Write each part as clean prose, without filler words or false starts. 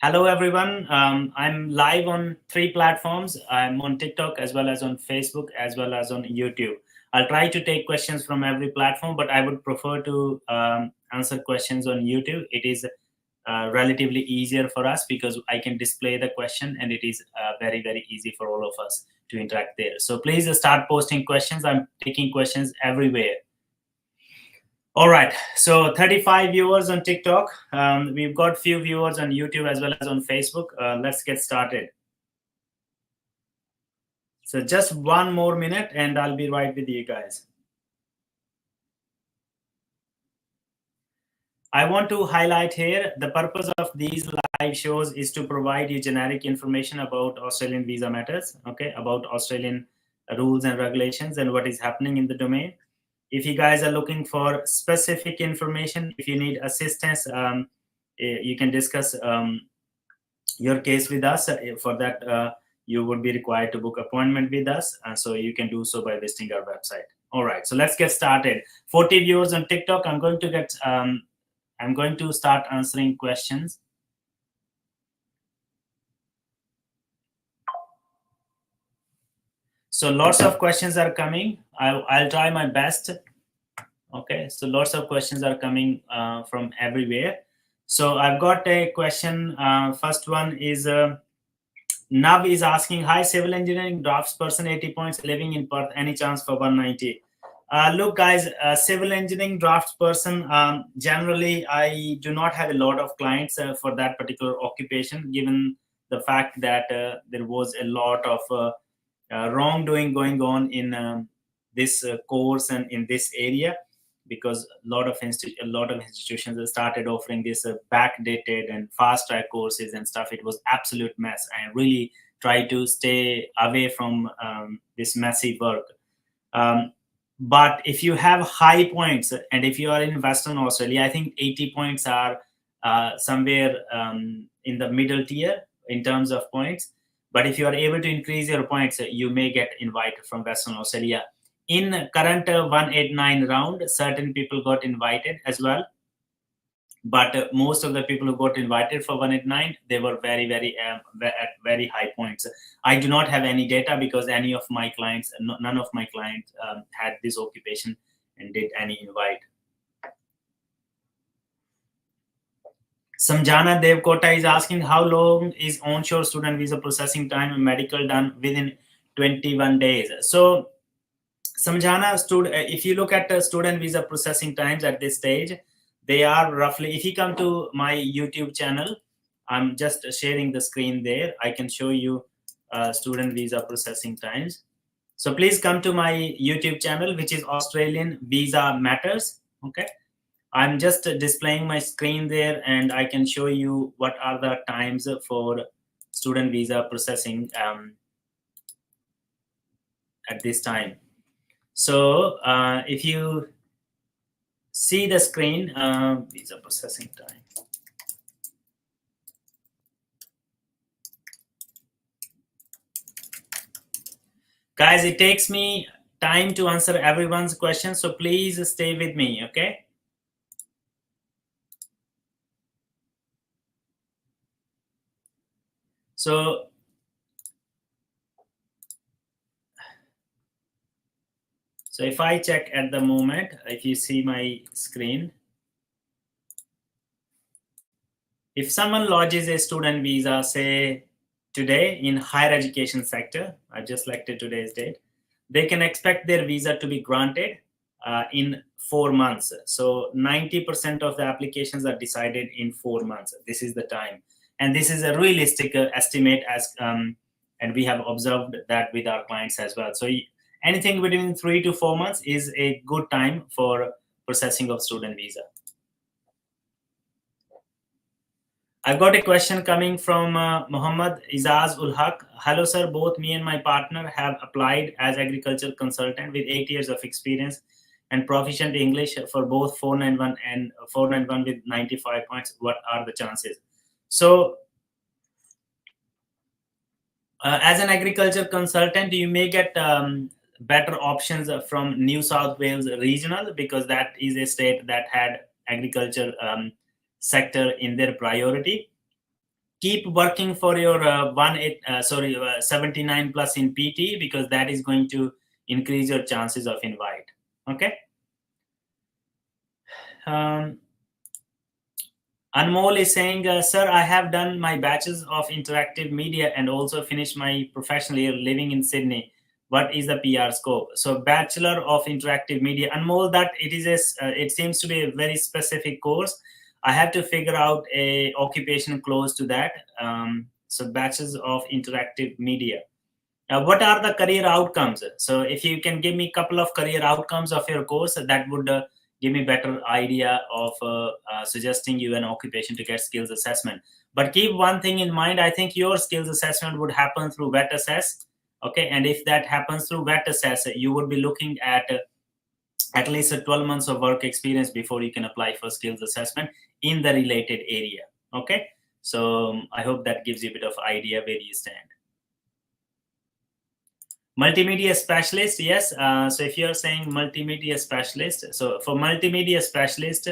Hello, everyone. I'm live on 3 platforms. I'm on TikTok as well as on Facebook as well as on YouTube. I'll try to take questions from every platform, but I would prefer to answer questions on YouTube. It is relatively easier for us because I can display the question and it is very, very easy for all of us to interact there. So please start posting questions. I'm taking questions everywhere. All right, so 35 viewers on TikTok. We've got few viewers on YouTube as well as on Facebook. Let's get started. So just one more minute and I'll be right with you guys. I want to highlight here the purpose of these live shows is to provide you generic information about Australian visa matters, okay, about Australian rules and regulations and what is happening in the domain. If you guys are looking for specific information, if you need assistance, you can discuss your case with us. For that, you would be required to book appointment with us. So you can do so by visiting our website. All right, so let's get started. 40 viewers on TikTok. I'm going to start answering questions. So lots of questions are coming. I'll try my best. Okay, so lots of questions are coming from everywhere. So I've got a question. First one is Nav is asking, hi, civil engineering drafts person, 80 points, living in Perth, any chance for 190? Look, guys, civil engineering drafts person, generally, I do not have a lot of clients for that particular occupation, given the fact that there was a lot of wrongdoing going on in this course and in this area, because a lot of institutions have started offering this backdated and fast track courses and stuff. It was absolute mess. I really try to stay away from this messy work. But if you have high points and if you are in Western Australia, I think 80 points are somewhere in the middle tier in terms of points. But if you are able to increase your points, you may get invited from Western Australia. In current 189 round, certain people got invited as well. But most of the people who got invited for 189, they were at very high points. I do not have any data because any of my clients, none of my clients had this occupation and did any invite. Samjana Devkota is asking, how long is onshore student visa processing time and medical done within 21 days? So Samjana, if you look at the student visa processing times at this stage, they are roughly, if you come to my YouTube channel, I'm just sharing the screen there. I can show you student visa processing times. So please come to my YouTube channel, which is Australian Visa Matters. Okay. I'm just displaying my screen there and I can show you what are the times for student visa processing at this time. So if you see the screen, visa processing time. Guys, it takes me time to answer everyone's questions, so please stay with me, okay? So if I check at the moment, if you see my screen, if someone lodges a student visa, say today in higher education sector, I just selected today's date, they can expect their visa to be granted in 4 months. So 90% of the applications are decided in 4 months. This is the time. And this is a realistic estimate, and we have observed that with our clients as well. So anything between 3 to 4 months is a good time for processing of student visa. I've got a question coming from Muhammad Izaz ul Haq. Hello, sir. Both me and my partner have applied as agriculture consultant with 8 years of experience and proficient English for both 491 and 491 with 95 points. What are the chances? So, as an agriculture consultant, you may get better options from New South Wales regional, because that is a state that had agriculture sector in their priority. keep working for your 79 plus in PT, because that is going to increase your chances of invite. Okay. Anmol is saying, sir, I have done my bachelor's of interactive media and also finished my professional year living in Sydney. What is the PR scope? So Bachelor of Interactive Media, Anmol, that it seems to be a very specific course. I have to figure out a occupation close to that. So Bachelor's of Interactive Media. What are the career outcomes? So if you can give me a couple of career outcomes of your course, that would give me better idea of suggesting you an occupation to get skills assessment. But keep one thing in mind. I think your skills assessment would happen through VET Assess. Okay, and if that happens through VET Assess, you would be looking at least 12 months of work experience before you can apply for skills assessment in the related area. Okay, so I hope that gives you a bit of idea where you stand. Multimedia specialist, yes. So if you're saying multimedia specialist, so for multimedia specialist,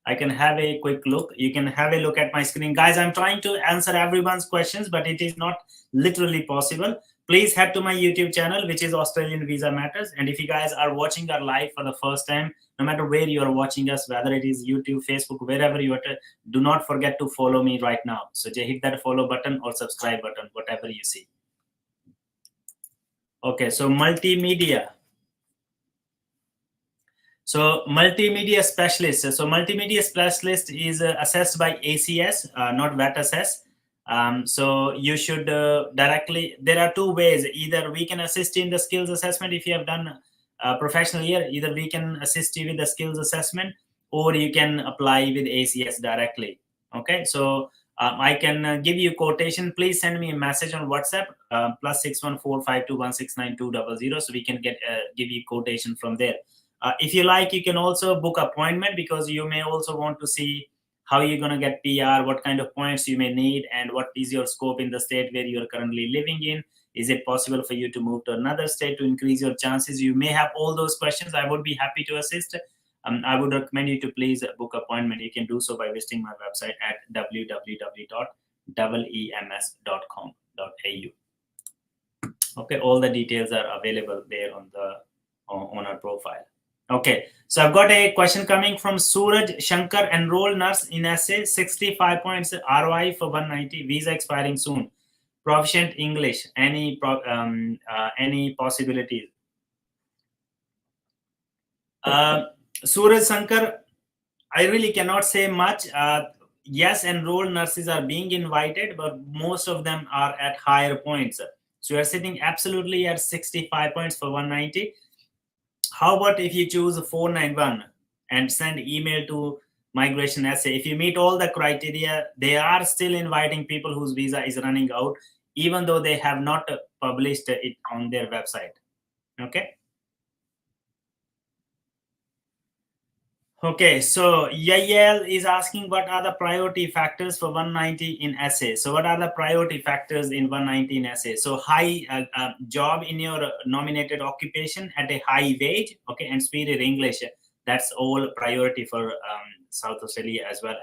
I can have a quick look. You can have a look at my screen. Guys, I'm trying to answer everyone's questions, but it is not literally possible. Please head to my YouTube channel, which is Australian Visa Matters. And if you guys are watching our live for the first time, no matter where you are watching us, whether it is YouTube, Facebook, wherever you are, do not forget to follow me right now. So just hit that follow button or subscribe button, whatever you see. Okay, so multimedia. So multimedia specialist. So multimedia specialist is assessed by ACS, not VET Assess. So you should directly, there are two ways. Either we can assist you in the skills assessment if you have done a professional year, either we can assist you with the skills assessment, or you can apply with ACS directly. Okay, so I can give you quotation. Please send me a message on WhatsApp, +614 5216920, so we can give you quotation from there. If you like, you can also book appointment, because you may also want to see how you're going to get PR, what kind of points you may need, and what is your scope in the state where you're currently living in. Is it possible for you to move to another state to increase your chances? You may have all those questions. I would be happy to assist. I would recommend you to please book appointment. You can do so by visiting my website at www.ems.com.au. Okay, all the details are available there on our profile. Okay, so I've got a question coming from Suraj Shankar. Enrolled nurse in SA, 65 points ROI for 190, visa expiring soon. Proficient English, any possibilities? Suraj Shankar, I really cannot say much. Yes, enrolled nurses are being invited, but most of them are at higher points. So you're sitting absolutely at 65 points for 190. How about if you choose 491 and send email to Migration SA? If you meet all the criteria, they are still inviting people whose visa is running out, even though they have not published it on their website. Okay. Okay, so Yael is asking what are the priority factors for 190 in SA. So what are the priority factors in 190 in SA? So high job in your nominated occupation at a high wage, okay, and superior English. That's all priority for South Australia as well.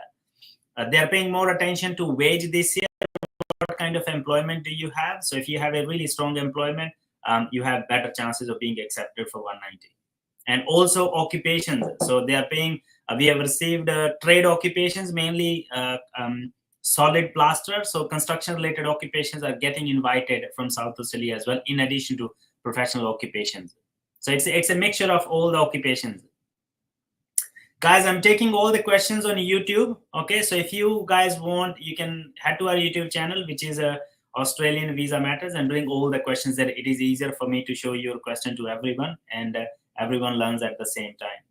They are paying more attention to wage this year. What kind of employment do you have? So if you have a really strong employment, you have better chances of being accepted for 190. And also occupations. So they are paying, we have received trade occupations, mainly solid plaster. So construction related occupations are getting invited from South Australia as well, in addition to professional occupations. So it's a mixture of all the occupations. Guys, I'm taking all the questions on YouTube. Okay, so if you guys want, you can head to our YouTube channel, which is Australian Visa Matters, and bring all the questions there. It is easier for me to show your question to everyone, and everyone learns at the same time.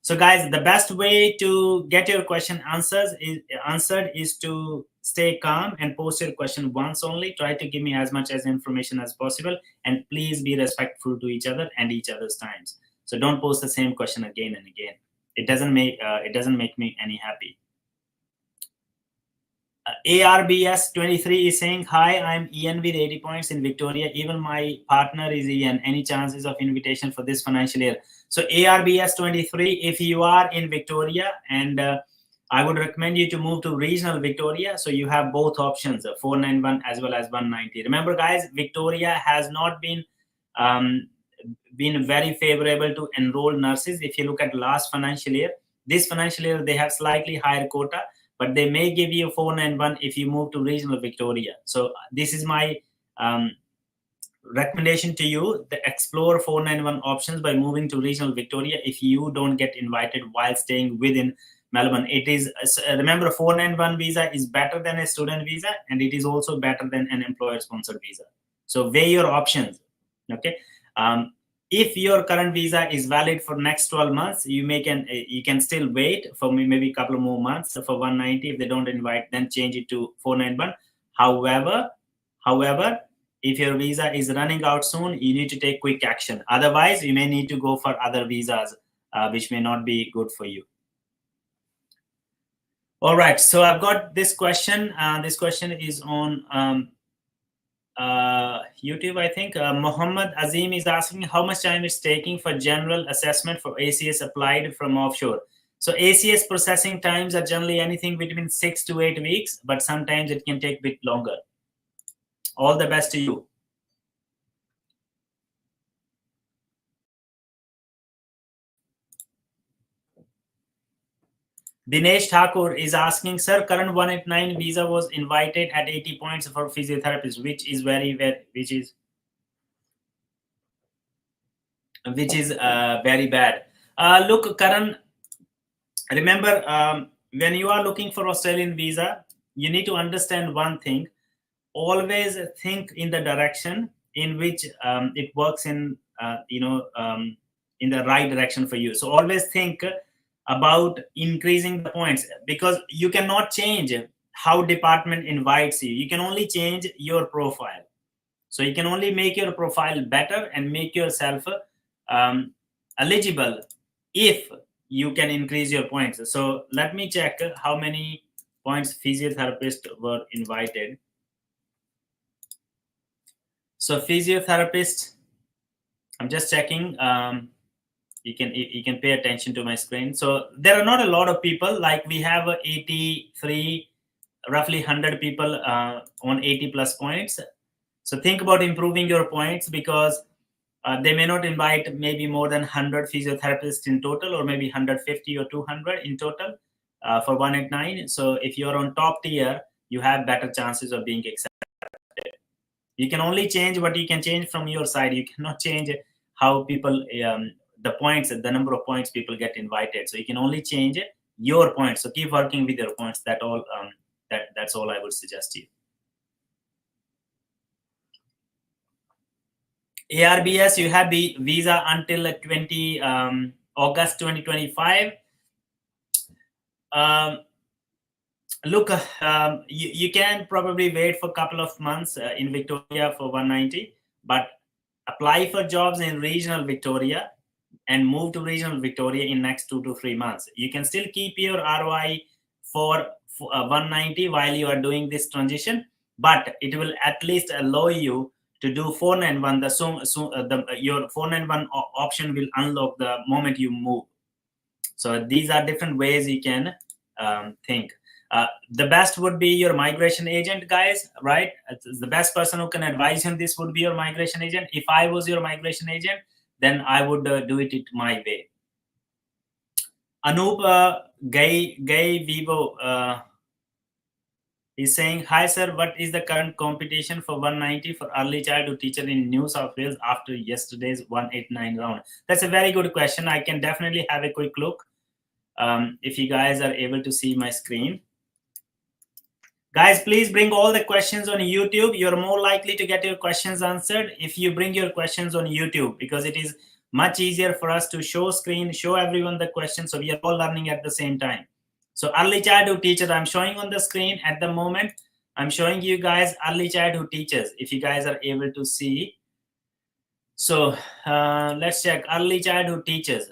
So guys, the best way to get your question answered is to stay calm and post your question once only. Try to give me as much as information as possible, and please be respectful to each other and each other's times. So don't post the same question again and again. It doesn't make me any happy. ARBS 23 is saying, hi, I'm Ian with 80 points in Victoria. Even my partner is Ian. Any chances of invitation for this financial year? So ARBS 23, if you are in Victoria and I would recommend you to move to regional Victoria. So you have both options, 491 as well as 190. Remember, guys, Victoria has not um, been very favorable to enroll nurses. If you look at last financial year, this financial year, they have slightly higher quota, but they may give you 491 if you move to regional Victoria. So this is my recommendation to you: the explore 491 options by moving to regional Victoria if you don't get invited while staying within Melbourne. It is, remember, a 491 visa is better than a student visa, and it is also better than an employer sponsored visa. So weigh your options. Okay. If your current visa is valid for next 12 months, you can still wait for maybe a couple of more months for 190. If they don't invite, then change it to 491. However, if your visa is running out soon, you need to take quick action. Otherwise, you may need to go for other visas, which may not be good for you. All right, so I've got this question. This question is on YouTube, I think. Muhammad Azim is asking how much time it's taking for general assessment for ACS applied from offshore. So ACS processing times are generally anything between 6 to 8 weeks, but sometimes it can take a bit longer. All the best to you. Dinesh Thakur is asking, sir, current 189 visa was invited at 80 points for physiotherapist, which is very bad. Look, Karan, remember, when you are looking for Australian visa, you need to understand one thing. Always think in the direction in which it works in the right direction for you. So always think about increasing the points, because you cannot change how department invites you. You can only change your profile. So you can only make your profile better and make yourself eligible if you can increase your points. So let me check how many points physiotherapists were invited. So physiotherapist, I'm just checking. You can pay attention to my screen. So there are not a lot of people. Like we have 83, roughly 100 people on 80 plus points. So think about improving your points, because they may not invite maybe more than 100 physiotherapists in total, or maybe 150 or 200 in total for 189. So if you're on top tier, you have better chances of being accepted. You can only change what you can change from your side. You cannot change how people, the points, the number of points people get invited. So you can only change your points. So keep working with your points. That's all I would suggest you. ARBS, you have the visa until 20 August 2025. Look, you can probably wait for a couple of months in Victoria for 190, but apply for jobs in regional Victoria and move to regional Victoria in next 2 to 3 months. You can still keep your ROI for 190 while you are doing this transition, but it will at least allow you to do 491. Your 491 option will unlock the moment you move. So these are different ways you can think. The best would be your migration agent, guys, right? The best person who can advise you on this would be your migration agent. If I was your migration agent, then I would do it my way. Anup Gay Vivo is saying, hi sir, what is the current competition for 190 for early childhood teacher in New South Wales after yesterday's 189 round? That's a very good question. I can definitely have a quick look if you guys are able to see my screen. Guys, please bring all the questions on YouTube. You're more likely to get your questions answered if you bring your questions on YouTube, because it is much easier for us to show screen, show everyone the questions, so we are all learning at the same time. So early childhood teacher, I'm showing on the screen at the moment. I'm showing you guys early childhood teachers, if you guys are able to see. So let's check early childhood teachers.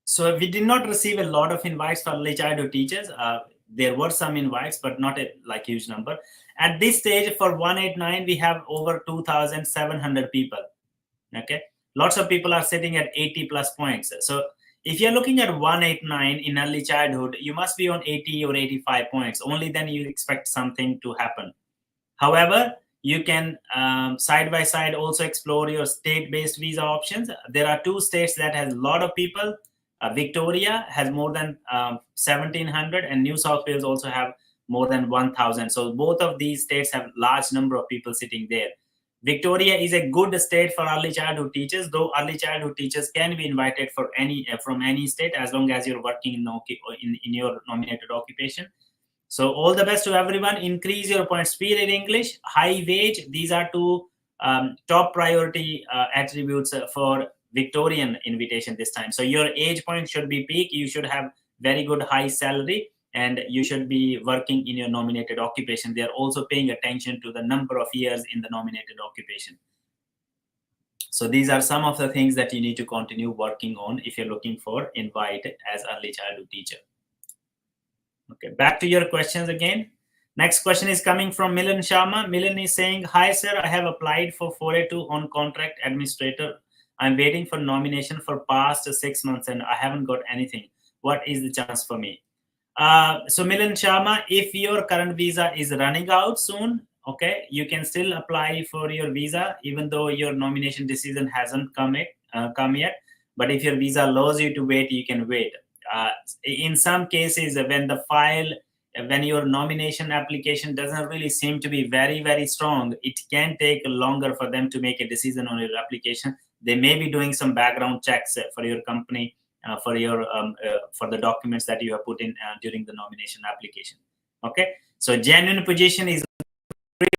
So we did not receive a lot of invites for early childhood teachers. There were some invites, but not a huge number. At this stage for 189, we have over 2,700 people. Okay. Lots of people are sitting at 80 plus points. So if you're looking at 189 in early childhood, you must be on 80 or 85 points. Only then you expect something to happen. However, you can side by side also explore your state-based visa options. There are 2 states that has a lot of people. Victoria has more than 1,700, and New South Wales also have more than 1,000. So both of these states have large number of people sitting there. Victoria is a good state for early childhood teachers, though early childhood teachers can be invited for any from any state as long as you're working in your nominated occupation. So all the best to everyone. Increase your point speed in English, high wage. These are 2 top priority attributes for Victorian invitation this time. So your age point should be peak. You should have very good high salary, and you should be working in your nominated occupation. They are also paying attention to the number of years in the nominated occupation. So these are some of the things that you need to continue working on if you're looking for invite as early childhood teacher. Okay, back to your questions again. Next question is coming from Milan Sharma. Milan is saying, hi sir, I have applied for 482 on contract administrator. I'm waiting for nomination for past 6 months and I haven't got anything. What is the chance for me? So Milan Sharma, if your current visa is running out soon, okay, you can still apply for your visa even though your nomination decision hasn't come yet. But if your visa allows you to wait, you can wait. In some cases, when your nomination application doesn't really seem to be very, very strong, it can take longer for them to make a decision on your application. They may be doing some background checks for your company, for the documents that you have put in during the nomination application. Okay, so genuine position is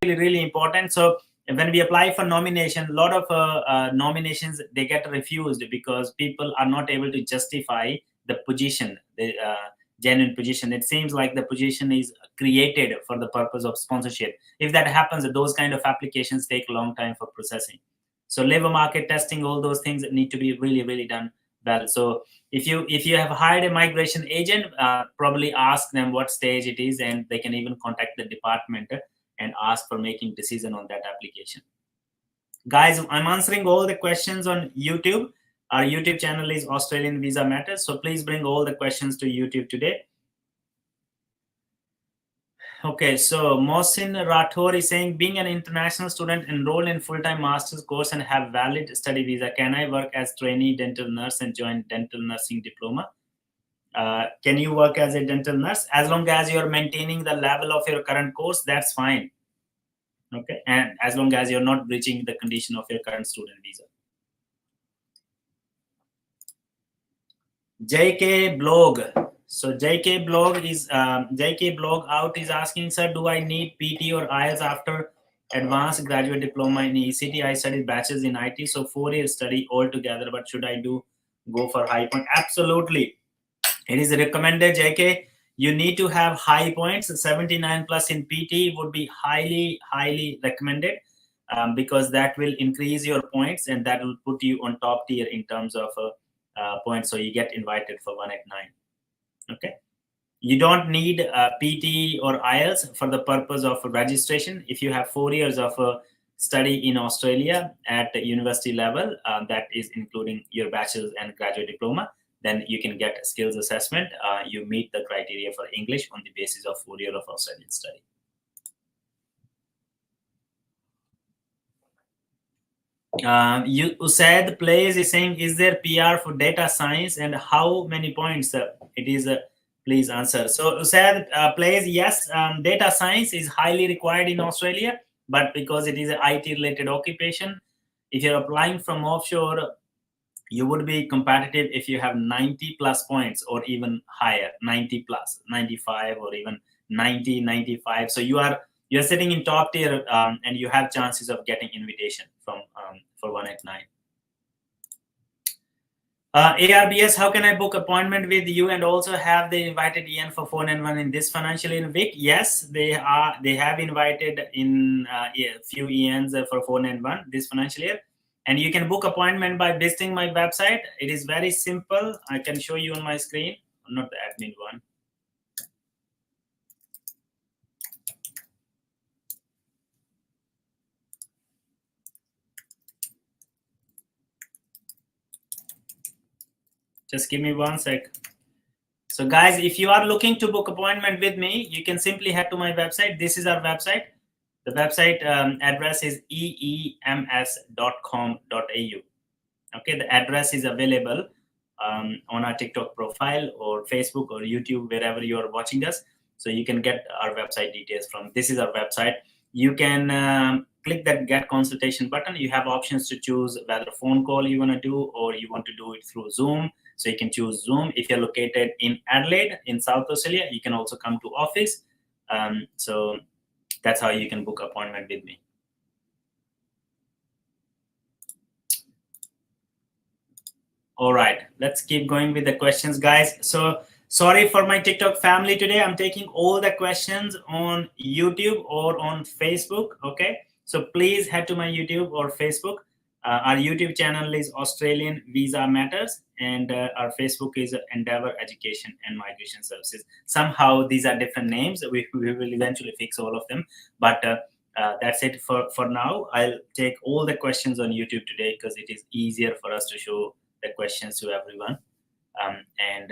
really, really important. So when we apply for nomination, a lot of nominations, they get refused because people are not able to justify the position, the genuine position. It seems like the position is created for the purpose of sponsorship. If that happens, those kind of applications take a long time for processing. So labor market testing, all those things need to be really, really done well. So if you have hired a migration agent, probably ask them what stage it is, and they can even contact the department and ask for making decision on that application. Guys, I'm answering all the questions on YouTube. Our YouTube channel is Australian Visa Matters. So please bring all the questions to YouTube today. Okay, so Mohsin Rathore is saying, being an international student enrolled in full-time master's course and have valid study visa, can I work as trainee dental nurse and join dental nursing diploma? Can you work as a dental nurse? As long as you're maintaining the level of your current course, that's fine. Okay, and as long as you're not breaching the condition of your current student visa. JK Blog. So JK Blog is JK Blog out is asking, sir, do I need PT or IELTS after advanced graduate diploma in ECT? I studied bachelor's in IT, so 4-year study altogether. But should I go for high point? Absolutely, it is recommended, JK. You need to have high points. 79 plus in PT would be highly, highly recommended because that will increase your points and that will put you on top tier in terms of points. So you get invited for 189. Okay. You don't need PT or IELTS for the purpose of registration. If you have 4 years of study in Australia at the university level, that is including your bachelor's and graduate diploma, then you can get a skills assessment. You meet the criteria for English on the basis of 4 years of Australian study. Usaid Plays is saying, is there PR for data science and how many points it is? Please answer. So Usaid Plays, yes, data science is highly required in Australia, but because it is an IT related occupation, if you're applying from offshore, you would be competitive if you have 90 plus points or even higher, 90 plus, 95 or even 90, 95. So you're sitting in top tier and you have chances of getting invitation from for 189. ARBS, how can I book appointment with you and also have they invited Ian for 491 in this financial year week? Yes, they have invited in a few Ians for 491 this financial year. And you can book appointment by visiting my website. It is very simple. I can show you on my screen, not the admin one. Just give me 1 sec. So guys, if you are looking to book appointment with me, you can simply head to my website. This is our website. The website address is eems.com.au. Okay, the address is available on our TikTok profile or Facebook or YouTube, wherever you are watching us. So you can get our website details from. This is our website. You can click that get consultation button. You have options to choose whether phone call you want to do or you want to do it through Zoom. So you can choose Zoom. If you're located in Adelaide, in South Australia, you can also come to office. So that's how you can book appointment with me. All right, let's keep going with the questions, guys. So sorry for my TikTok family today. I'm taking all the questions on YouTube or on Facebook. Okay, so please head to my YouTube or Facebook. Our YouTube channel is Australian Visa Matters, and our Facebook is Endeavour Education and Migration Services. Somehow these are different names. We will eventually fix all of them, but that's it for now. I'll take all the questions on YouTube today because it is easier for us to show the questions to everyone, and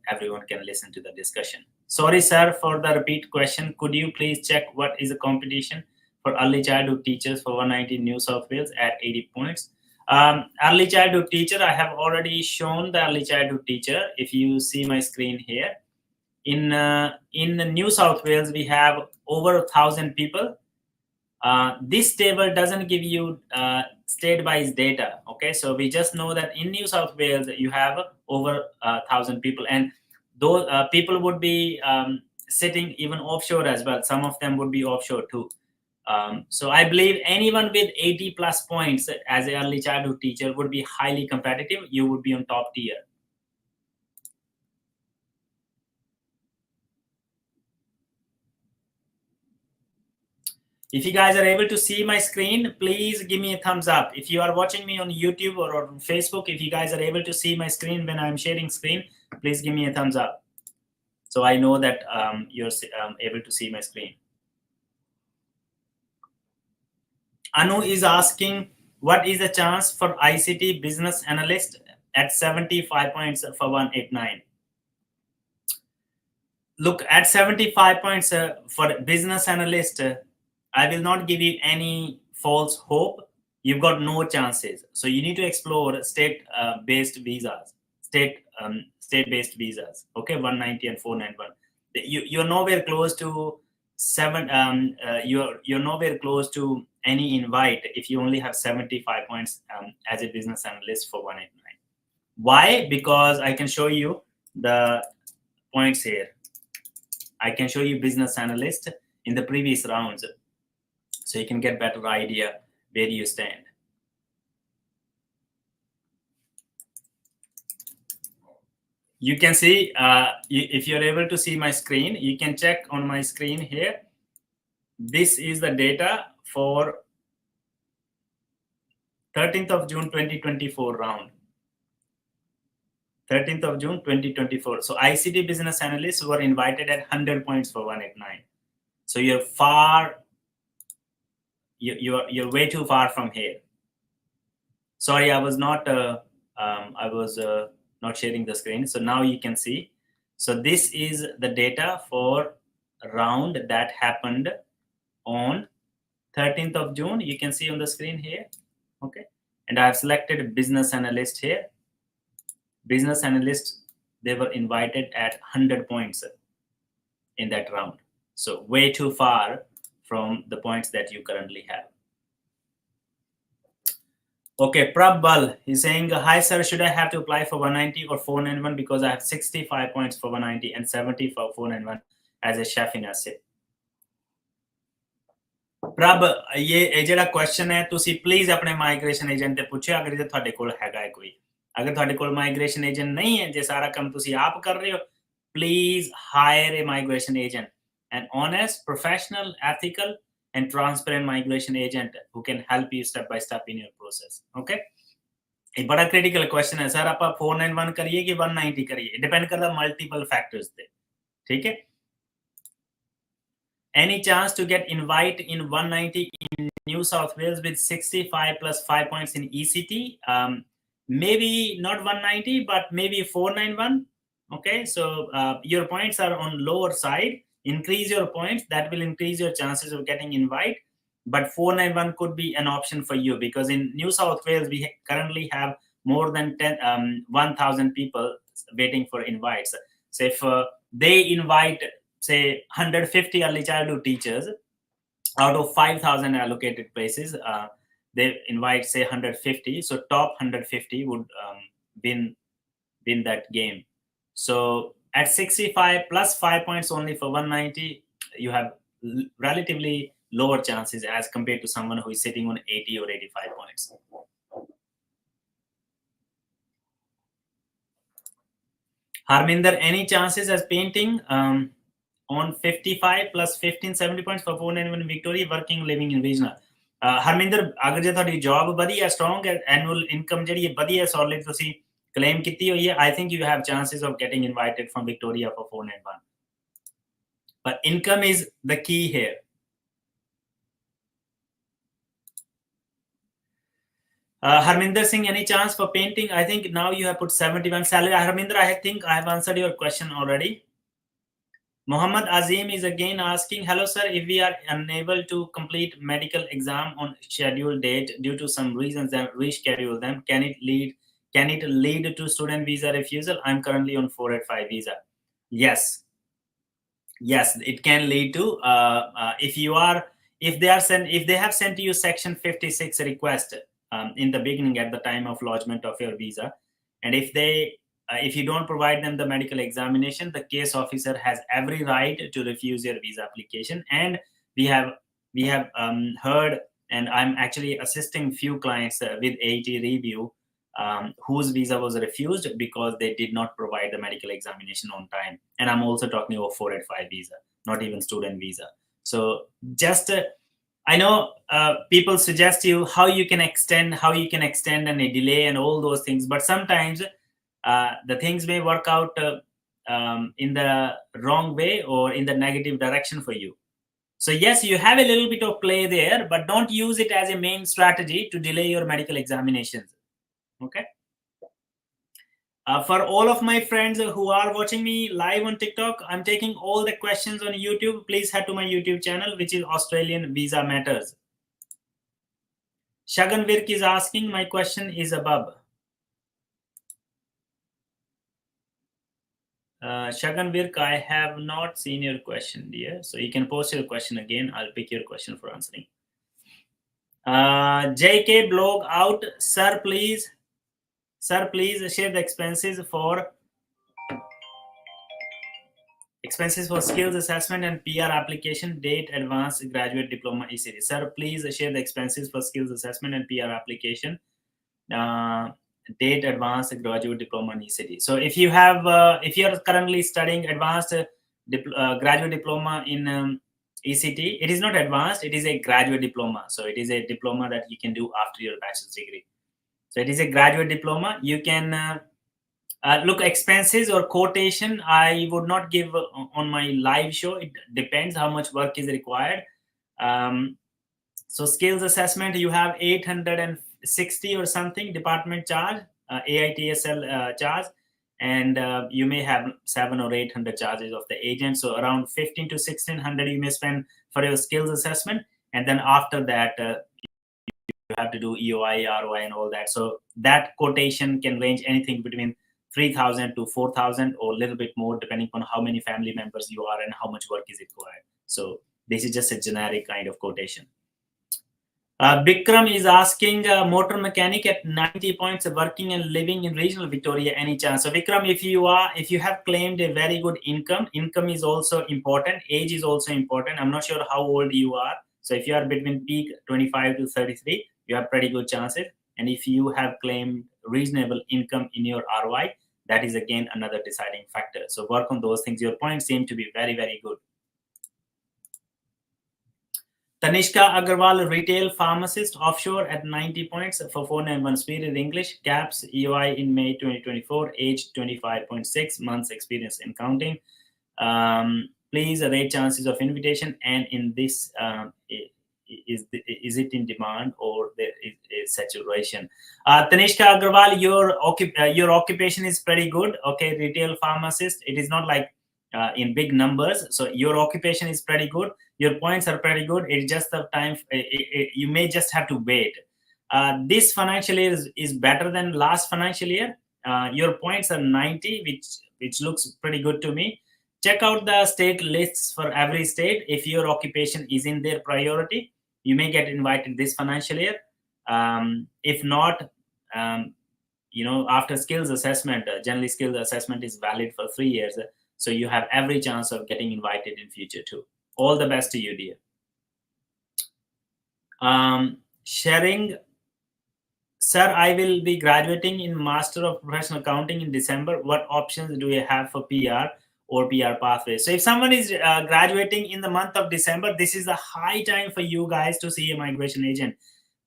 everyone can listen to the discussion. Sorry, sir, for the repeat question. Could you please check what is the competition for early childhood teachers for 190 New South Wales at 80 points? Early childhood teacher, I have already shown the early childhood teacher. If you see my screen here, in New South Wales, we have over 1,000 people. This table doesn't give you state-wise data. Okay, so we just know that in New South Wales you have over 1,000 people, and those people would be sitting even offshore as well. Some of them would be offshore too. So I believe anyone with 80 plus points as an early childhood teacher would be highly competitive. You would be on top tier. If you guys are able to see my screen, please give me a thumbs up. If you are watching me on YouTube or on Facebook, if you guys are able to see my screen when I'm sharing screen, please give me a thumbs up, so I know that you're able to see my screen. Anu is asking, what is the chance for ICT business analyst at 75 points for 189? Look, at 75 points for business analyst, I will not give you any false hope. You've got no chances. So you need to explore state-based visas, state-based visas. Okay, 190 and 491. You're nowhere close to you're nowhere close to any invite if you only have 75 points as a business analyst for 189. Why? Because I can show you the points here. I can show you business analyst in the previous rounds, so you can get better idea where you stand. You can see, if you're able to see my screen, you can check on my screen here. This is the data for 13th of June 2024 round. 13th of June 2024. So ICT business analysts were invited at 100 points for 189. So you're way too far from here. Sorry, I was not not sharing the screen. So now you can see. So this is the data for round that happened on 13th of June. You can see on the screen here. Okay, and I've selected business analyst here. Business analysts, they were invited at 100 points in that round. So way too far from the points that you currently have. Okay, Prabal, he's saying, hi sir, should I have to apply for 190 or 491 because I have 65 points for 190 and 70 for 491 as a chef in ASIP? ਪ੍ਰਭ ਇਹ ਜਿਹੜਾ question ਹੈ ਤੁਸੀਂ please ਆਪਣੇ migration agent ਤੇ ਪੁੱਛਿਓ ਅਗਰ ਜੇ ਤੁਹਾਡੇ ਕੋਲ ਹੈਗਾ ਕੋਈ ਅਗਰ ਤੁਹਾਡੇ ਕੋਲ ਮਾਈਗ੍ਰੇਸ਼ਨ ਏਜੰਟ ਨਹੀਂ ਹੈ ਜੇ ਸਾਰਾ ਕੰਮ ਤੁਸੀਂ ਆਪ ਕਰ ਰਹੇ ਹੋ please hire a migration agent, an honest, professional, ethical and transparent migration agent who can help you step by step in your process. Okay, ਇਹ ਬੜਾ critical question ਹੈ ਸਰ ਆਪਾਂ 491 ਕਰੀਏ ਕਿ 190 ਕਰੀਏ ਡਿਪੈਂਡ ਕਰਦਾ ਮਲਟੀਪਲ ਫੈਕਟਰਸ ਤੇ ਠੀਕ ਹੈ Any chance to get invite in 190 in New South Wales with 65 plus 5 points in ECT? maybe not 190, but maybe 491. Okay, so your points are on lower side. Increase your points, that will increase your chances of getting invite. But 491 could be an option for you, because in New South Wales we currently have more than 1,000 people waiting for invites. So if they invite, say, 150 early childhood teachers out of 5,000 allocated places, they invite, say, 150. So top 150 would win that game. So at 65 plus 5 points only for 190, you have relatively lower chances as compared to someone who is sitting on 80 or 85 points. Harminder, any chances as painting on 55 plus 15, 70 points for 491 Victoria, working, living in regional? Harminder, अगर जे ਤੁਹਾਡੀ job ਵਧੀਆ strong ਹੈ, annual income ਜਿਹੜੀ ਹੈ ਵਧੀਆ solid ਤੁਸੀਂ claim ਕੀਤੀ ਹੋਈ ਹੈ, I think you have chances of getting invited from Victoria for 491. But income is the key here. Harminder Singh, any chance for painting? I think now you have put 71 salary. Harminder, I think I have answered your question already. Muhammad Azim is again asking, hello sir, if we are unable to complete medical exam on scheduled date due to some reasons and reschedule them, can it lead to student visa refusal? I'm currently on 485 visa. Yes, it can lead to if they have sent you section 56 request in the beginning at the time of lodgement of your visa, and if you don't provide them the medical examination, the case officer has every right to refuse your visa application. And we have heard, and I'm actually assisting few clients with AET review whose visa was refused because they did not provide the medical examination on time. And I'm also talking about 485 visa, not even student visa. So just I know people suggest you how you can extend and a delay and all those things, but sometimes the things may work out in the wrong way or in the negative direction for you. So yes, you have a little bit of play there, but don't use it as a main strategy to delay your medical examinations. Okay. For all of my friends who are watching me live on TikTok, I'm taking all the questions on YouTube. Please head to my YouTube channel, which is Australian Visa Matters. Shagan Virk is asking, my question is above. Shagan Virk, I have not seen your question, dear. So you can post your question again. I'll pick your question for answering. JK blog out. Sir, please share the expenses for skills assessment and PR application, date, advanced graduate diploma ECT. Sir, please share the expenses for skills assessment and PR application, date, advanced graduate diploma in ECT. So if you are currently studying advanced graduate diploma in ECT, it is not advanced, it is a graduate diploma. So it is a diploma that you can do after your bachelor's degree. So it is a graduate diploma. You can look, expenses or quotation, I would not give on my live show. It depends how much work is required. So skills assessment, you have 860 or something department charge, AITSL charge, and you may have 700 or 800 charges of the agent. So around 15 to 1600 you may spend for your skills assessment, and then after that you have to do EOI, ROI, and all that. So that quotation can range anything between 3,000 to 4,000 or a little bit more, depending on how many family members you are and how much work is required. So this is just a generic kind of quotation. Bikram is asking, motor mechanic at 90 points, working and living in regional Victoria, any chance? So Bikram, if you have claimed a very good income is also important. Age is also important. I'm not sure how old you are. So if you are between peak 25 to 33, you have pretty good chances. And if you have claimed reasonable income in your ROI, that is again another deciding factor. So work on those things. Your points seem to be very, very good. Tanishka Agarwal, retail pharmacist, offshore at 90 points for 491, speed in English, CAPS, EOI in May 2024, age 25.6, months experience in counting. Please rate chances of invitation, and in this is it in demand or there is saturation? Tanishka Agarwal, your occupation is pretty good. Okay, retail pharmacist. It is not like in big numbers, so your occupation is pretty good. Your points are pretty good. It's just the time. You may just have to wait. This financial year is better than last financial year. Your points are 90, which looks pretty good to me. Check out the state lists for every state. If your occupation is in their priority, you may get invited this financial year. If not, after skills assessment, generally skills assessment is valid for 3 years. So you have every chance of getting invited in future too. All the best to you, dear. Sharing, sir, I will be graduating in Master of Professional Accounting in December. What options do you have for PR or PR pathway? So if someone is graduating in the month of December, this is a high time for you guys to see a migration agent.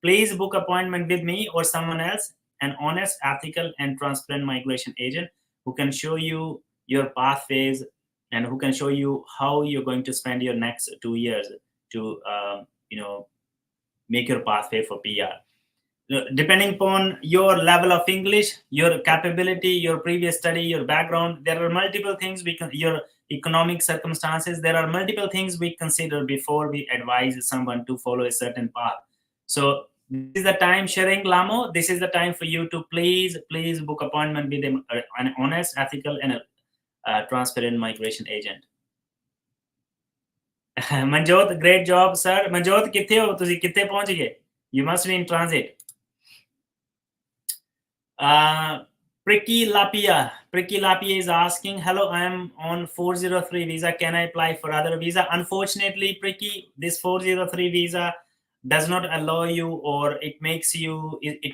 Please book appointment with me or someone else, an honest, ethical, and transparent migration agent who can show you your pathways and who can show you how you're going to spend your next 2 years to make your pathway for PR. Depending upon your level of English, your capability, your previous study, your background, there are multiple things your economic circumstances, there are multiple things we consider before we advise someone to follow a certain path. So this is the time, Sharing Lamo, this is the time for you to please book appointment with an honest, ethical, and a transparent migration agent. Manjot, great job, sir. Manjot, कित्थे हो तुसी कित्थे पहुंच गए? You must be in transit. Pricky Lapia is asking, hello, I am on 403 visa. Can I apply for other visa? Unfortunately, Pricky, this 403 visa does not allow you, or it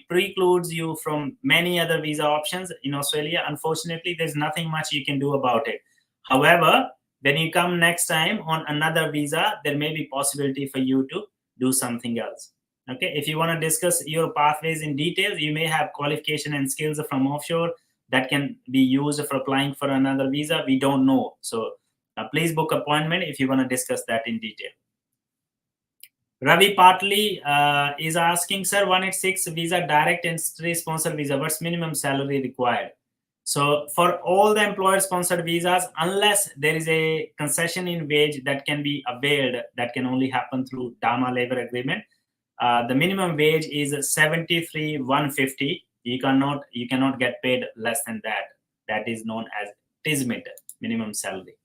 precludes you from many other visa options in Australia. Unfortunately, there's nothing much you can do about it. However, when you come next time on another visa, there may be possibility for you to do something else. Okay, if you want to discuss your pathways in detail, you may have qualification and skills from offshore that can be used for applying for another visa. We don't know. So please book appointment if you want to discuss that in detail. Ravi Patli is asking, sir, 186 visa, direct entry sponsor visa, what's minimum salary required? So for all the employer-sponsored visas, unless there is a concession in wage that can be availed, that can only happen through DAMA labor agreement. The minimum wage is 73,150. You cannot get paid less than that. That is known as TISMIT, minimum salary.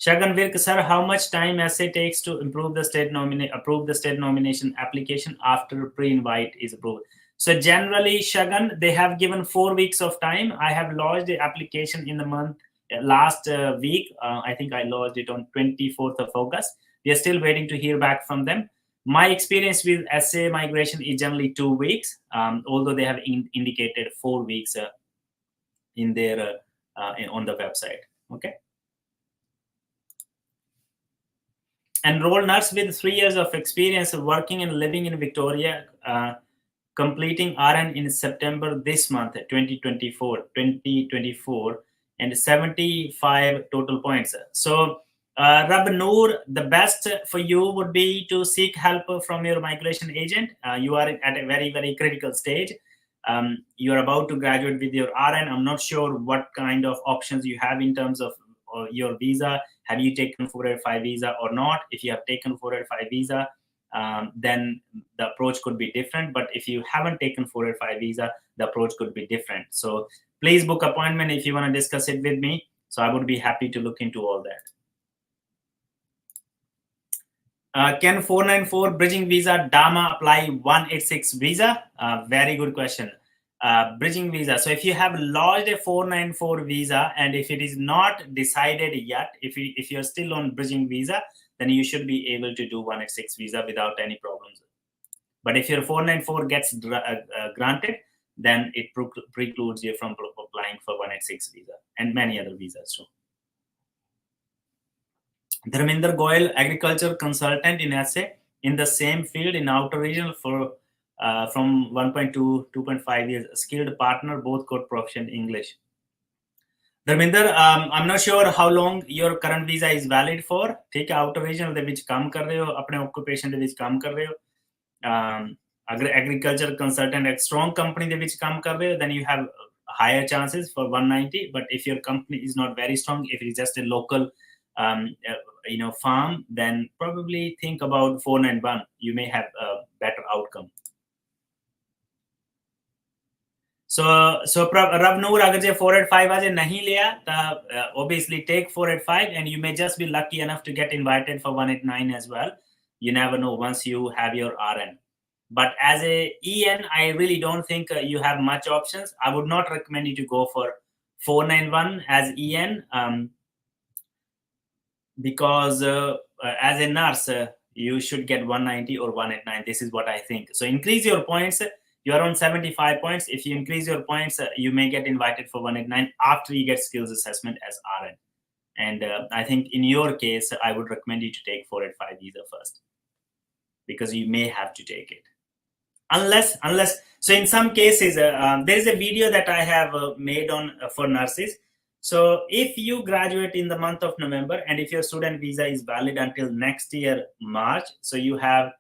Shagan Virk, sir, how much time SA takes to approve the state nomination application after pre-invite is approved? So generally, Shagan, they have given 4 weeks of time. I have lodged the application in the last week. I think I lodged it on 24th of August. We are still waiting to hear back from them. My experience with SA migration is generally 2 weeks, although they have indicated 4 weeks in their on the website. Okay. Enrolled nurse with 3 years of experience working and living in Victoria, completing RN in September this month, 2024, and 75 total points. So, Rab Noor, the best for you would be to seek help from your migration agent. You are at a very, very critical stage. You are about to graduate with your RN. I'm not sure what kind of options you have in terms of your visa. Have you taken 485 visa or not? If you have taken 485 visa, then the approach could be different. But if you haven't taken 485 visa, the approach could be different. So please book appointment if you want to discuss it with me. So I would be happy to look into all that. Can 494 bridging visa DAMA apply 186 visa? Very good question. Bridging visa. So if you have lodged a 494 visa and if it is not decided yet, if you're still on bridging visa, then you should be able to do 186 visa without any problems. But if your 494 gets granted, then it precludes you from applying for 186 visa and many other visas too. Dharminder Goyal, agriculture consultant in SA in the same field in outer region for from 1.2 2.5 years, skilled partner, both code proficient English. Dharminder, I'm not sure how long your current visa is valid for. ठीक है, outer regional ਦੇ ਵਿੱਚ ਕੰਮ ਕਰ ਰਹੇ ਹੋ, ਆਪਣੇ occupation ਦੇ ਵਿੱਚ ਕੰਮ ਕਰ ਰਹੇ ਹੋ, ਅਗਰ agriculture consultant एक strong company ਦੇ ਵਿੱਚ ਕੰਮ ਕਰ ਰਹੇ ਹੋ, then you have higher chances for 190. But if your company is not very strong, if it is just a local farm, then probably think about 491. You may have a better outcome. So Ravnoor, agar je 485 aaj nahi liya, obviously take 485, and you may just be lucky enough to get invited for 189 as well. You never know once you have your RN. But as a EN, I really don't think you have much options. I would not recommend you to go for 491 as EN, because as a nurse, you should get 190 or 189. This is what I think. So increase your points. You are on 75 points. If you increase your points, you may get invited for 189 after you get skills assessment as RN. And I think in your case, I would recommend you to take 485 visa first, because you may have to take it. Unless, so in some cases, there is a video that I have made on for nurses. So if you graduate in the month of November, and if your student visa is valid until next year, March, so you have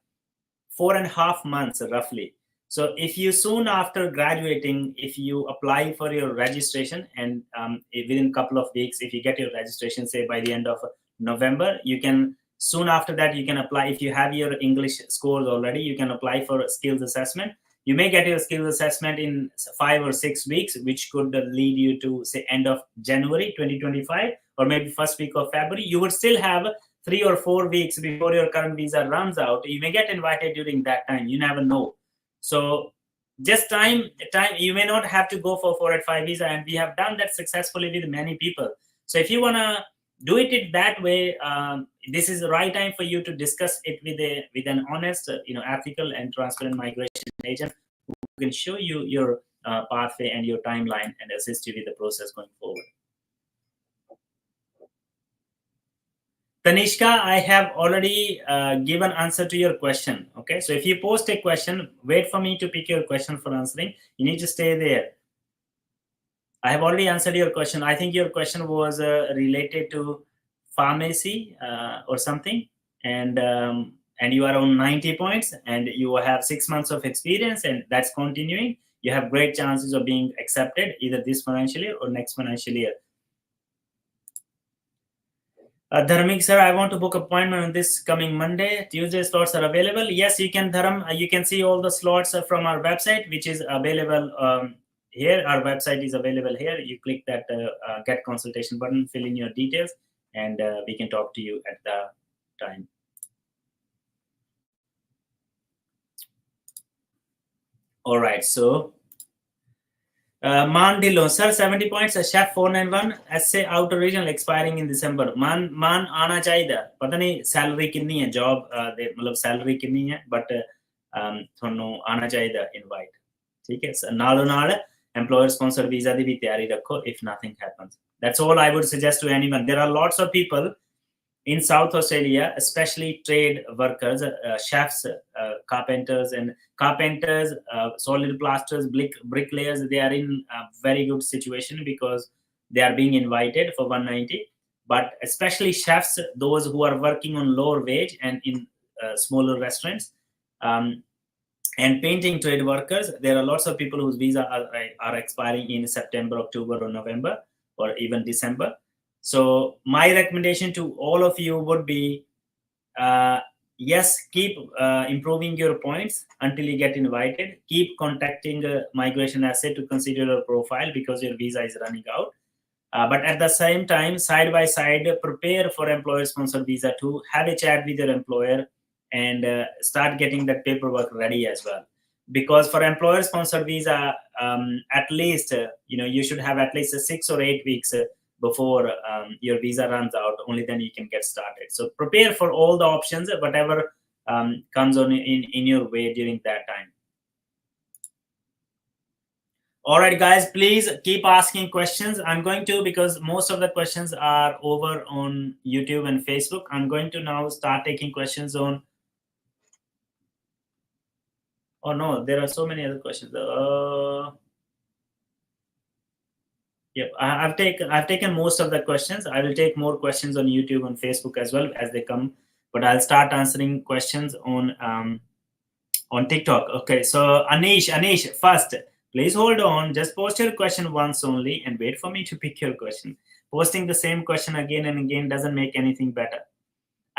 4.5 months roughly. So if you soon after graduating, if you apply for your registration, and within a couple of weeks, if you get your registration, say by the end of November, you can, soon after that, you can apply. If you have your English scores already, you can apply for a skills assessment. You may get your skills assessment in 5 or 6 weeks, which could lead you to, say, end of January 2025, or maybe first week of February. You would still have 3 or 4 weeks before your current visa runs out. You may get invited during that time. You never know. So just time, you may not have to go for 485 visa, and we have done that successfully with many people. So if you want to do it that way, this is the right time for you to discuss it with an honest, ethical and transparent migration agent who can show you your pathway and your timeline and assist you with the process going forward. Tanishka, I have already given answer to your question. Okay, so if you post a question, wait for me to pick your question for answering. You need to stay there. I have already answered your question. I think your question was related to pharmacy or something, and you are on 90 points, and you have 6 months of experience, and that's continuing. You have great chances of being accepted either this financial year or next financial year. Dharmik sir, I want to book appointment on this coming Monday. Tuesday slots are available. Yes, you can, Dharam. You can see all the slots from our website, which is available here. Our website is available here. You click that get consultation button, fill in your details, and we can talk to you at the time. All right, so Man Dillon, sir, 70 points. Chef 491. Essay outer regional expiring in December. Man आना चाहिए. पता नहीं salary कितनी है, job मतलब salary कितनी है, but थोनो आना चाहिए invite. ठीक है. नालों नाल employer sponsored visa दी भी तैयारी रखो if nothing happens. That's all I would suggest to anyone. There are lots of people in South Australia, especially trade workers, chefs, carpenters, solid plasters, bricklayers. They are in a very good situation because they are being invited for 190. But especially chefs, those who are working on lower wage and in smaller restaurants, and painting trade workers, there are lots of people whose visa are expiring in September, October, or November, or even December. So my recommendation to all of you would be, yes, keep improving your points until you get invited. Keep contacting Migration Asset to consider your profile because your visa is running out. But at the same time, side by side, prepare for employer-sponsored visa too. Have a chat with your employer and start getting that paperwork ready as well. Because for employer-sponsored visa, at least you should have at least 6 or 8 weeks before your visa runs out. Only then you can get started. So prepare for all the options, whatever comes on in your way during that time. All right, guys, please keep asking questions. I'm going to, because most of the questions are over on YouTube and Facebook, I'm going to now start taking questions on. Oh no, there are so many other questions. Yeah, Yep, I've taken most of the questions. I will take more questions on YouTube and Facebook as well as they come, but I'll start answering questions on TikTok. Okay, so Anish, first, please hold on. Just post your question once only and wait for me to pick your question. Posting the same question again and again doesn't make anything better.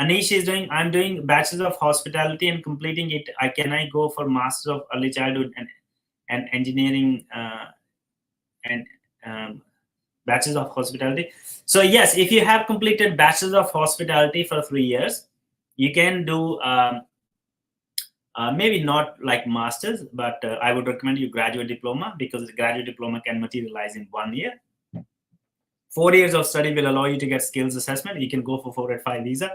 Anish is doing. I'm doing Bachelor of Hospitality and completing it. Can I go for Master of Early Childhood and Engineering and Bachelor of Hospitality? So yes, if you have completed Bachelor of Hospitality for 3 years, you can do maybe not like Masters, but I would recommend you graduate diploma, because the graduate diploma can materialize in 1 year. 4 years of study will allow you to get skills assessment. You can go for 485 visa.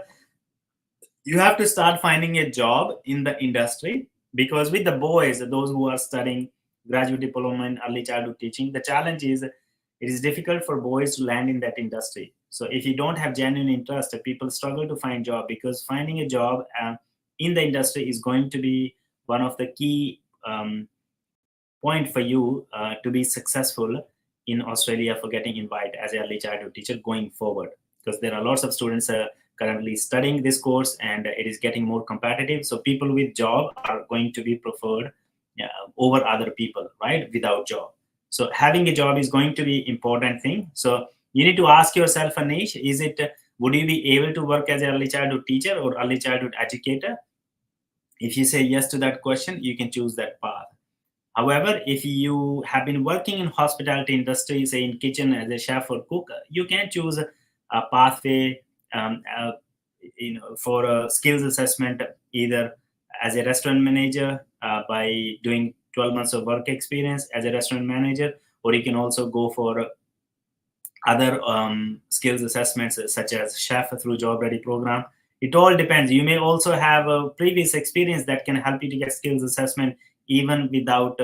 You have to start finding a job in the industry, because with the boys, those who are studying graduate diploma in early childhood teaching, the challenge is it is difficult for boys to land in that industry. So if you don't have genuine interest, people struggle to find job, because finding a job in the industry is going to be one of the key point for you to be successful in Australia for getting invited as an early childhood teacher going forward, because there are lots of students currently studying this course and it is getting more competitive. So people with job are going to be preferred over other people, right, without job. So having a job is going to be important thing. So you need to ask yourself, Anish, is it would you be able to work as an early childhood teacher or early childhood educator? If you say yes to that question, you can choose that path. However, if you have been working in hospitality industry, say in kitchen as a chef or cook, you can choose a pathway for a skills assessment, either as a restaurant manager by doing 12 months of work experience as a restaurant manager, or you can also go for other skills assessments such as chef through Job Ready program. It all depends. You may also have a previous experience that can help you to get skills assessment even without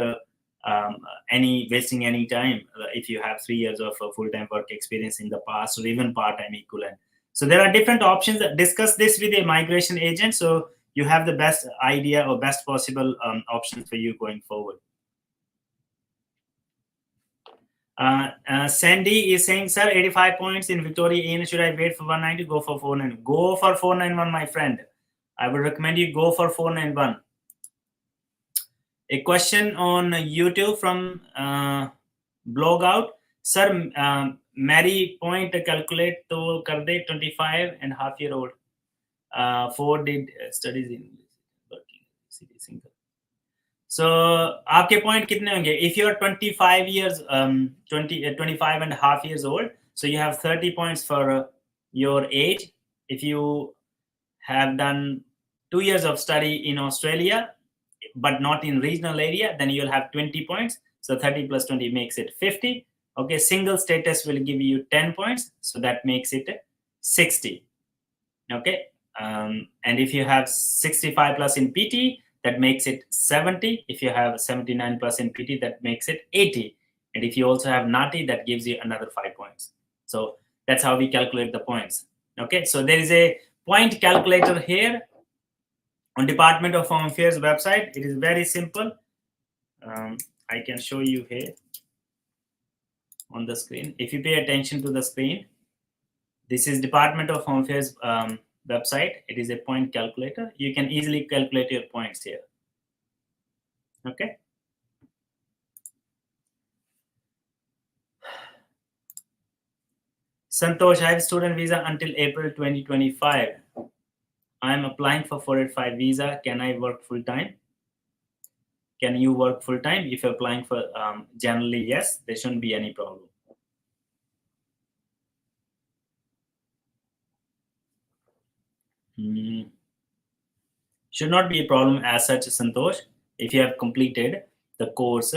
any wasting any time, if you have 3 years of full-time work experience in the past, or even part-time equivalent. So there are different options. Discuss this with a migration agent, so you have the best idea or best possible options for you going forward. Sandy is saying, sir, 85 points in Victoria Inn. Should I wait for 190? Go for 491. Go for 491, my friend. I would recommend you go for 491. A question on YouTube from Blogout. Sir, Mary point calculate to kar de 25 and half year old. 4 did studies in working city single. So आपके point कितने होंगे? If you are 25 years 25 and a half years old, so you have 30 points for your age. If you have done 2 years of study in Australia but not in regional area, then you'll have 20 points. So 30 plus 20 makes it 50. Okay, single status will give you 10 points, so that makes it 60. Okay, and if you have 65 plus in PT, that makes it 70. If you have 79 plus in PT, that makes it 80. And if you also have NATI, that gives you another 5 points. So that's how we calculate the points. Okay, so there is a point calculator here on Department of Home Affairs website. It is very simple. I can show you here on the screen. If you pay attention to the screen, this is Department of Home Affairs website. It is a point calculator. You can easily calculate your points here. Okay. Santosh, I have student visa until April 2025. I am applying for 485 visa. Can I work full time? Can you work full time? If you're applying for generally, yes, there shouldn't be any problem. Should not be a problem as such, Santosh, if you have completed the course,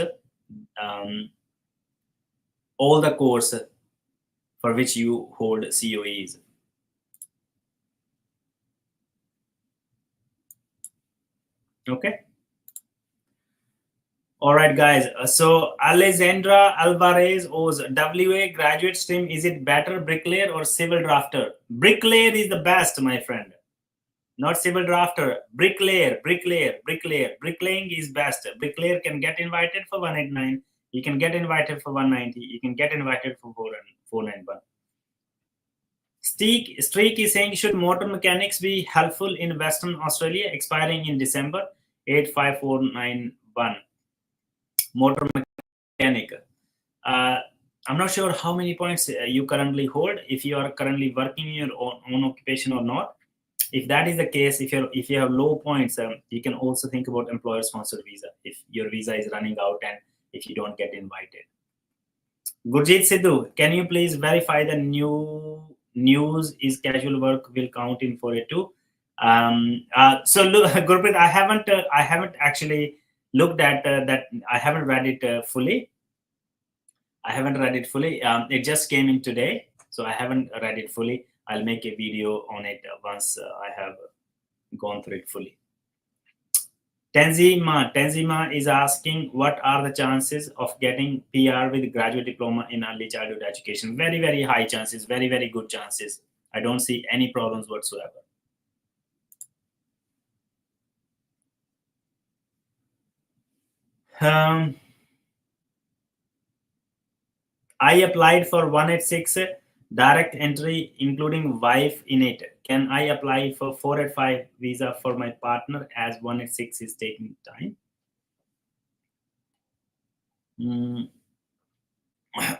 all the course for which you hold COEs. Okay. All right, guys. So Alexandra Alvarez owes WA graduate stream. Is it better bricklayer or civil drafter? Bricklayer is the best, my friend. Not civil drafter. Bricklayer. Bricklaying is best. Bricklayer can get invited for 189. You can get invited for 190. You can get invited for 491. Streak is saying, should motor mechanics be helpful in Western Australia, expiring in December? 85491. Motor mechanic. I'm not sure how many points you currently hold, if you are currently working in your own occupation or not. If that is the case, if you have low points, you can also think about employer sponsored visa if your visa is running out and if you don't get invited. Gurjeet Sidhu, can you please verify the news is casual work will count in 482? So look, Gurpreet, I haven't actually looked at that. I haven't read it fully. It just came in today, so I haven't read it fully. I'll make a video on it once I have gone through it fully. Tenzima is asking, what are the chances of getting PR with graduate diploma in early childhood education? Very, very high chances, very, very good chances. I don't see any problems whatsoever. I applied for 186 direct entry, including wife in it. Can I apply for 485 visa for my partner as 186 is taking time?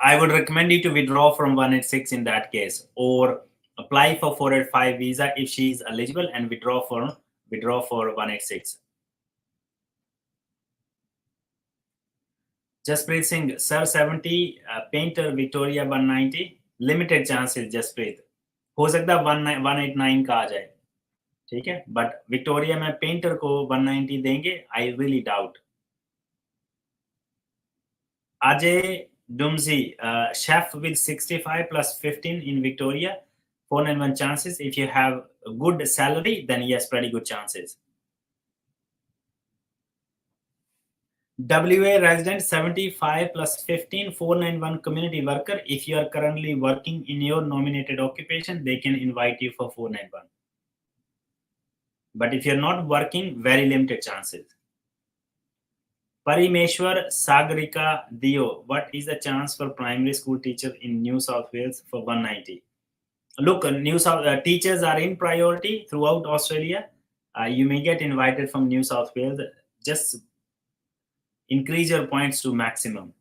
I would recommend you to withdraw from 186 in that case, or apply for 485 visa if she is eligible and withdraw for 186. Jasprit Singh, sir, 70 painter Victoria 190 limited chances. Jasprit, हो सकता है 189 का आ जाए, ठीक है, but Victoria में painter को 190 देंगे, I really doubt. Ajay Dumzi, chef with 65 plus 15 in Victoria, 491 chances. If you have a good salary, then yes, pretty good chances. WA resident 75 plus 15, 491 community worker. If you are currently working in your nominated occupation, they can invite you for 491. But if you're not working, very limited chances. Parimeshwar Sagarika Dio, what is the chance for primary school teacher in New South Wales for 190? Look, teachers are in priority throughout Australia. You may get invited from New South Wales. Just increase your points to maximum.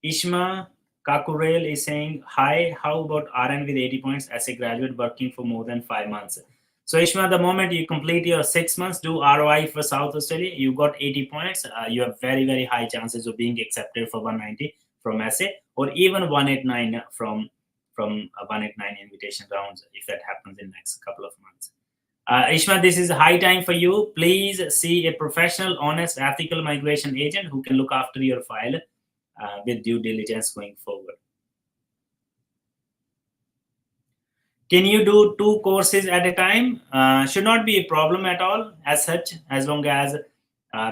Ishma Kakurel is saying, hi, how about RN with 80 points as a graduate working for more than 5 months? So Ishma, the moment you complete your 6 months, do ROI for South Australia, you got 80 points. You have very, very high chances of being accepted for 190 from SA, or even 189 from 189 invitation rounds if that happens in the next couple of months. Ishma, this is high time for you. Please see a professional, honest, ethical migration agent who can look after your file with due diligence going forward. Can you do 2 courses at a time? Should not be a problem at all as such, as long as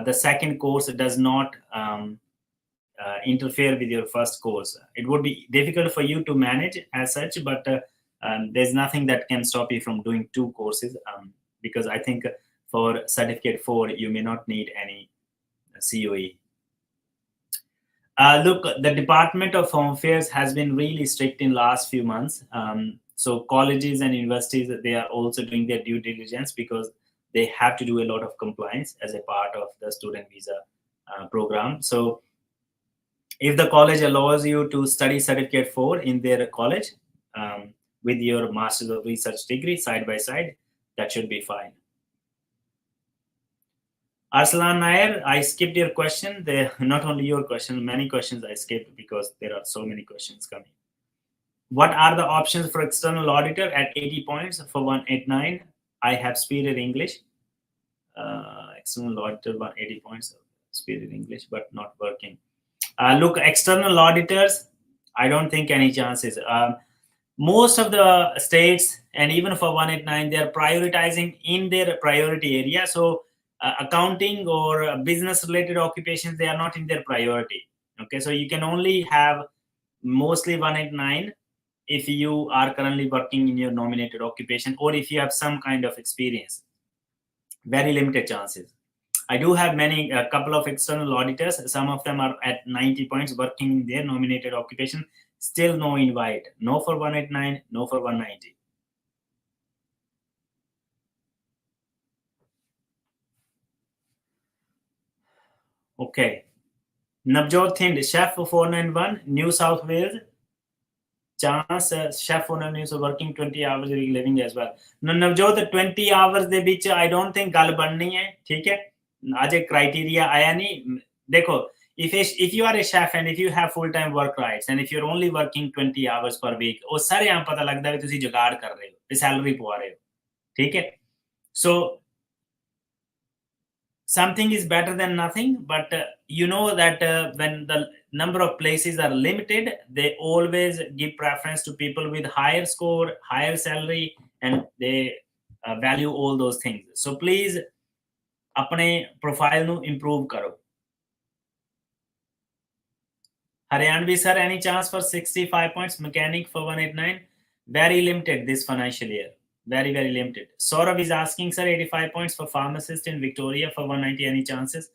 the second course does not interfere with your first course. It would be difficult for you to manage as such, but there's nothing that can stop you from doing 2 courses because I think for certificate 4, you may not need any COE. Look, the Department of Home Affairs has been really strict in last few months. So colleges and universities, they are also doing their due diligence because they have to do a lot of compliance as a part of the student visa program. So if the college allows you to study certificate 4 in their college with your Master's of Research degree side by side, that should be fine. Arslan Nair, I skipped your question. Not only your question, many questions I skipped because there are so many questions coming. What are the options for external auditor at 80 points for 189? I have speed in English. External auditor 180 points, speed in English, but not working. Look, external auditors, I don't think any chances. Most of the states, and even for 189, they are prioritizing in their priority area. So accounting or business-related occupations, they are not in their priority. Okay, so you can only have mostly 189 if you are currently working in your nominated occupation or if you have some kind of experience. Very limited chances. I do have a couple of external auditors. Some of them are at 90 points working in their nominated occupation. Still no invite. No for 189, no for 190. Okay. Navjot Thind, chef for 491, New South Wales. Chance chef owner news working 20 hours a week living as well. Navjot 20 hours ਦੇ ਵਿੱਚ I don't think ਗੱਲ ਬਣਨੀ ਹੈ ਠੀਕ ਹੈ ਅਜੇ criteria ਆਇਆ ਨਹੀਂ ਦੇਖੋ if you are a chef and if you have full time work rights and if you're only working 20 hours per week ਉਹ ਸਾਰੇ ਆਮ ਪਤਾ ਲੱਗਦਾ ਵੀ ਤੁਸੀਂ ਜੁਗਾੜ ਕਰ ਰਹੇ ਹੋ ਤੇ ਸੈਲਰੀ ਪਵਾ ਰਹੇ ਹੋ ਠੀਕ ਹੈ so something is better than nothing but you know that when the number of places are limited they always give preference to people with higher score higher salary and they value all those things so please apne profile nu improve karo Haryanvi sir any chance for 65 points mechanic for 189 very limited this financial year very limited. Saurav is asking sir 85 points for pharmacist in Victoria for 190 any chances.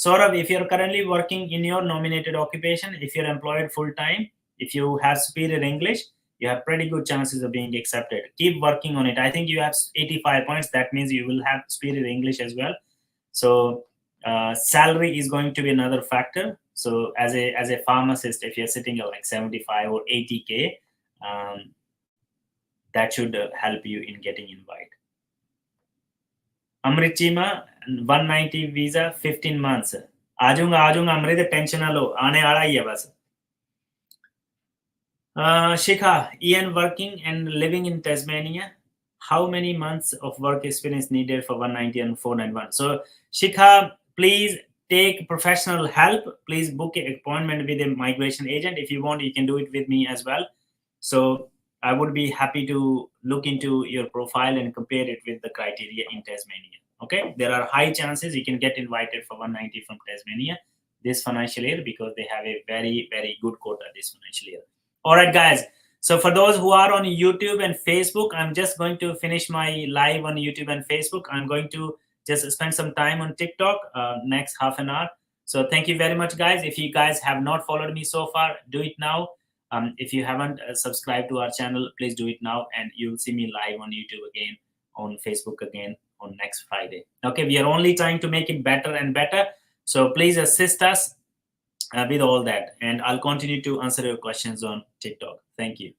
Saurav, if you're currently working in your nominated occupation, if you're employed full time, if you have superior English, you have pretty good chances of being accepted. Keep working on it. I think you have 85 points. That means you will have superior English as well. So salary is going to be another factor. So as a pharmacist, if you're sitting at like 75 or 80K, that should help you in getting invite. Amrit Chima 190 visa 15 months आजूंगा Amrit tension ना लो आने वाला ही है बस Shikha Ian working and living in Tasmania how many months of work experience needed for 190 and 491 so Shikha please take professional help please book an appointment with a migration agent if you want you can do it with me as well so I would be happy to look into your profile and compare it with the criteria in Tasmania. Okay, there are high chances you can get invited for 190 from Tasmania this financial year because they have a very good quota this financial year. All right, guys. So for those who are on YouTube and Facebook, I'm just going to finish my live on YouTube and Facebook. I'm going to just spend some time on TikTok next half an hour. So thank you very much, guys. If you guys have not followed me so far, do it now. If you haven't subscribed to our channel, please do it now and you'll see me live on YouTube again, on Facebook again on next Friday. Okay, we are only trying to make it better and better. So please assist us with all that and I'll continue to answer your questions on TikTok. Thank you.